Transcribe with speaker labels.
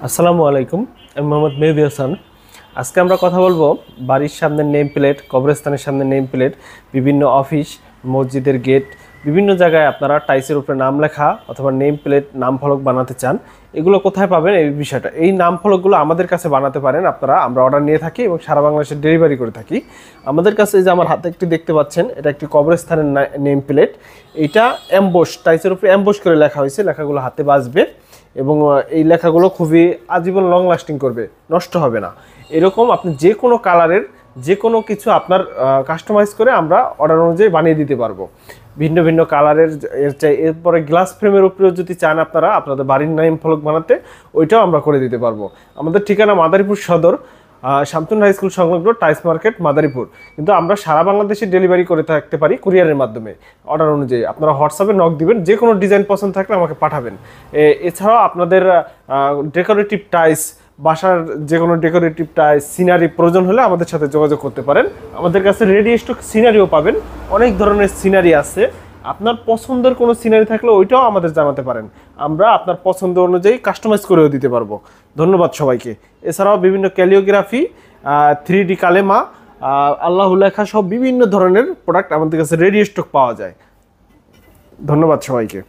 Speaker 1: আসসালামু আলাইকুম, আমি মোহাম্মদ মেহেদী হাসান। আজকে আমরা কথা বলবো বাড়ির সামনে নেম প্লেট, কবরস্থানের সামনে নেম প্লেট, বিভিন্ন অফিস, মসজিদের গেট, বিভিন্ন জায়গায় আপনারা টাইলসের উপরে নাম লেখা অথবা নেম প্লেট, নাম ফলক বানাতে চান। এগুলো কোথায় পাবেন এই বিষয়টা, এই নাম ফলকগুলো আমাদের কাছে বানাতে পারেন আপনারা। আমরা অর্ডার নিয়ে থাকি এবং সারা বাংলাদেশে ডেলিভারি করে থাকি। আমাদের কাছে যে আমার হাতে একটি দেখতে পাচ্ছেন, এটা একটি কবরস্থানের নেম প্লেট। এটা অ্যাম্বোস, টাইলসের উপরে অ্যাম্বোস করে লেখা হয়েছে, লেখাগুলো হাতে বাজবে এবং এই লেখাগুলো খুবই আজীবন লং লাস্টিং করবে, নষ্ট হবে না। এরকম আপনি যে কোনো কালারের যে কোনো কিছু আপনার কাস্টমাইজ করে আমরা অর্ডার অনুযায়ী বানিয়ে দিতে পারবো। ভিন্ন ভিন্ন কালারের এরপরে গ্লাস ফ্রেমের উপরেও যদি চান আপনারা আপনাদের বাড়ির নাম ফলক বানাতে, ওইটাও আমরা করে দিতে পারবো। আমাদের ঠিকানা মাদারীপুর সদর, শামসুন হাই স্কুল সংলগ্ন টাইলস মার্কেট, মাদারীপুর। কিন্তু আমরা সারা বাংলাদেশে ডেলিভারি করে থাকতে পারি কুরিয়ারের মাধ্যমে। অর্ডার অনুযায়ী আপনারা হোয়াটসঅ্যাপে নক দিবেন, যে কোনো ডিজাইন পছন্দ থাকলে আমাকে পাঠাবেন। এছাড়াও আপনাদের ডেকোরেটিভ টাইলস, বাসার যে কোনো ডেকোরেটিভ টাইলস, সিনারি প্রয়োজন হলে আমাদের সাথে যোগাযোগ করতে পারেন। আমাদের কাছে রেডি স্টক সিনারিও পাবেন, অনেক ধরনের সিনারি আছে। আপনার পছন্দের কোনো সিনারি থাকলে ওইটাও আমাদের জানাতে পারেন, আমরা আপনার পছন্দ অনুযায়ী কাস্টমাইজ করেও দিতে পারবো। ধন্যবাদ সবাইকে। এছাড়াও বিভিন্ন ক্যালিওগ্রাফি, 3D কালেমা, আল্লাহ লেখা সব বিভিন্ন ধরনের প্রোডাক্ট আমাদের কাছে রেডি স্টক পাওয়া যায়। ধন্যবাদ সবাইকে।